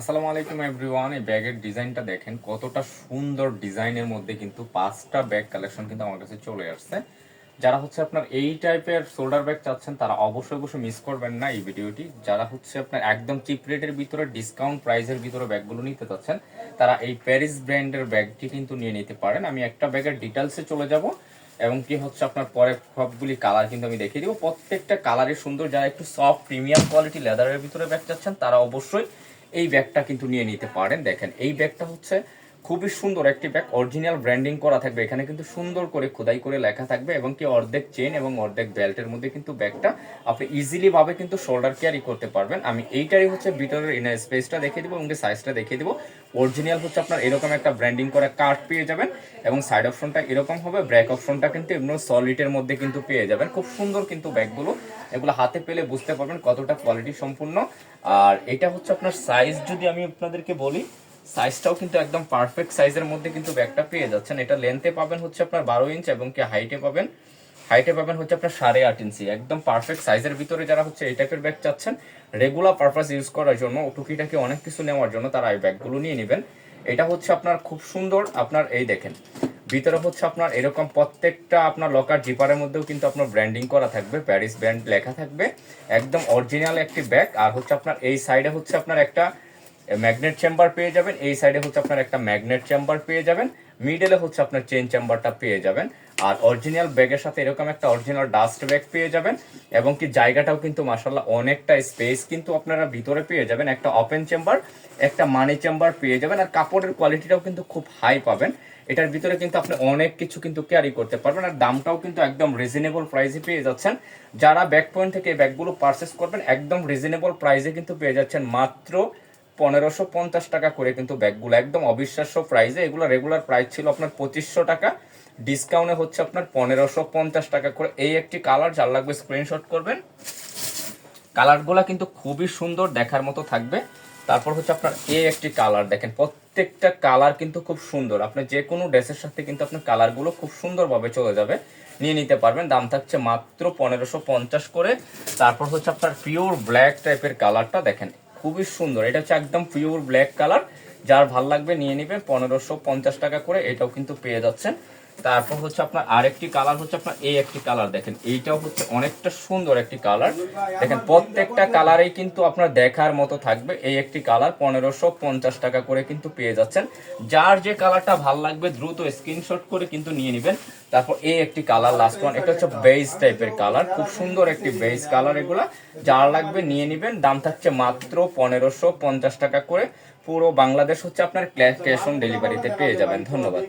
আসসালামু আলাইকুম এভরিওয়ান। এই ব্যাগের ডিজাইনটা দেখেন, কতটা সুন্দর ডিজাইনের মধ্যে কিন্তু 5টা ব্যাগ কালেকশন কিন্তু আমার কাছে চলে আসছে। যারা হচ্ছে আপনার এই টাইপের শোল্ডার ব্যাগ চাচ্ছেন তারা অবশ্যই অবশ্যই মিস করবেন না এই ভিডিওটি। যারা হচ্ছে আপনার একদম চিপ রেটের ভিতরে ডিসকাউন্ট প্রাইসের ভিতরে ব্যাগগুলো নিতে চাচ্ছেন তারা এই প্যারিস ব্র্যান্ডের ব্যাগটি কিন্তু নিয়ে নিতে পারেন। আমি একটা ব্যাগের ডিটেলসে চলে যাব এবং কি হচ্ছে আপনার পরে সবগুলি কালার কিন্তু আমি দেখিয়ে দিব। প্রত্যেকটা কালারই সুন্দর। যারা একটু সফট প্রিমিয়াম কোয়ালিটি লেদারের ভিতরে ব্যাগ চাচ্ছেন তারা অবশ্যই এই ব্যাগটা কিন্তু নিয়ে নিতে পারেন। দেখেন এই ব্যাগটা হচ্ছে খুবই সুন্দর একটি ব্যাগ, অরিজিনাল ব্র্যান্ডিং করা থাকবে, এখানে কিন্তু সুন্দর করে খোদাই করে লেখা থাকবে এবং কি অর্ধেক চেন এবং অর্ধেক বেল্টের মধ্যে কিন্তু ব্যাগটা আপনি ইজিলি ভাবে কিন্তু শোল্ডার ক্যারি করতে পারবেন। আমি এইটারই হচ্ছে ভিতরের ইনার স্পেসটা দেখিয়ে দিব এবং সাইজটা দেখিয়ে দিব। অরিজিনাল হচ্ছে আপনার এরকম একটা ব্র্যান্ডিং করা কার্ড পেয়ে যাবেন এবং সাইড অপশনটা এরকম হবে, ব্র্যাক অপশনটা কিন্তু এমন সলিডের মধ্যে কিন্তু পেয়ে যাবেন। খুব সুন্দর কিন্তু ব্যাগগুলো, এগুলো হাতে পেলে বুঝতে পারবেন কতটা কোয়ালিটি সম্পূর্ণ। আর এটা হচ্ছে আপনার সাইজ, যদি আমি আপনাদেরকে বলি সাইজটাও কিন্তু একদম পারফেক্ট সাইজের মধ্যে কিন্তু ব্যাগটা পেয়ে যাচ্ছেন। এটা লেন্থে পাবেন হচ্ছে আপনার 12 ইঞ্চ এবং কি হাইটে পাবেন হচ্ছে আপনার 8.5 ইঞ্চি, একদম পারফেক্ট সাইজের ভিতরে। যারা হচ্ছে এই টাইপের ব্যাগ চাচ্ছেন রেগুলার পারপাস ইউজ করার জন্য, টুকিটাকি অনেক কিছু নেওয়ার জন্য, তারা এই ব্যাগগুলো নিয়ে নেবেন। এটা হচ্ছে আপনার খুব সুন্দর। আপনার এই দেখেন ভিতরে হচ্ছে আপনার এরকম প্রত্যেকটা আপনার লকার জিপারের মধ্যেও কিন্তু আপনার ব্র্যান্ডিং করা থাকবে, প্যারিস ব্র্যান্ড লেখা থাকবে, একদম অরিজিনাল একটি ব্যাগ। আর হচ্ছে আপনার এই সাইডে হচ্ছে আপনার একটা ম্যাগনেট চেম্বার পেয়ে যাবেন, এই সাইডে হচ্ছে আপনার একটা ম্যাগনেট চেম্বার পেয়ে যাবেন, মিডলে হচ্ছে আপনার চেন চেম্বারটা পেয়ে যাবেন। আর অরিজিনাল ব্যাগের সাথে এরকম একটা অরিজিনাল ডাস্ট ব্যাগ পেয়ে যাবেন এবং কি জায়গাটাও কিন্তু মাশাআল্লাহ অনেকটা স্পেস কিন্তু আপনারা ভিতরে পেয়ে যাবেন। একটা ওপেন চেম্বার, একটা মানি চেম্বার পেয়ে যাবেন। আর কাপড়ের কোয়ালিটিটাও কিন্তু খুব হাই পাবেন। এটার ভিতরে কিন্তু আপনি অনেক কিছু কিন্তু ক্যারি করতে পারবেন। আর দামটাও কিন্তু একদম রিজনেবল প্রাইসে পেয়ে যাচ্ছেন। যারা ব্যাগ পয়েন্ট থেকে এই ব্যাগগুলো পারচেস করবেন একদম রিজনেবল প্রাইসে কিন্তু পেয়ে যাচ্ছেন মাত্র 1550 টাকা করে কিন্তু ব্যাগগুলো, একদম অবিশ্বাস্য প্রাইসে। এগুলো রেগুলার প্রাইস ছিল আপনার 2500 টাকা, ডিসকাউন্টে হচ্ছে আপনার 1550 টাকা করে। এই একটি কালার, যার লাগবে স্ক্রিনশট করবেন। কালারগুলো কিন্তু খুবই সুন্দর, দেখার মতো থাকবে। তারপর হচ্ছে আপনার এই একটি কালার দেখেন, প্রত্যেকটা কালার কিন্তু খুব সুন্দর। আপনি যে কোনো ড্রেসের সাথে কিন্তু আপনার কালারগুলো খুব সুন্দরভাবে চলে যাবে, নিয়ে নিতে পারবেন। দাম থাকছে মাত্র 1550 করে। তারপর হচ্ছে আপনার পিওর ব্ল্যাক টাইপের কালারটা দেখেন, খুবই সুন্দর। এটা হচ্ছে একদম পিওর ব্ল্যাক কালার, যার ভাল লাগবে নিয়ে নেবেন 1550 টাকা করে, এটাও কিন্তু পেয়ে যাচ্ছেন। তারপর হচ্ছে আপনার আরেকটি কালার হচ্ছে আপনার এই একটি কালার দেখেন, এইটাও হচ্ছে অনেকটা সুন্দর একটি কালার। দেখেন প্রত্যেকটা কালারেই কিন্তু আপনার দেখার মতো থাকবে। এই একটি কালার 1550 টাকা করে কিন্তু পেয়ে যাচ্ছেন। যার যে কালারটা ভাল লাগবে দ্রুত স্ক্রিনশট করে কিন্তু নিয়ে নেবেন। তারপর এই একটি কালার লাস্ট ওয়ান, এটা হচ্ছে বেজ টাইপের কালার, খুব সুন্দর একটি বেজ কালার। এগুলা যার লাগবে নিয়ে নেবেন। দাম থাকছে মাত্র 1550 টাকা করে। পুরো বাংলাদেশ হচ্ছে আপনার ক্যাশ অন ডেলিভারিতে পেয়ে যাবেন। ধন্যবাদ।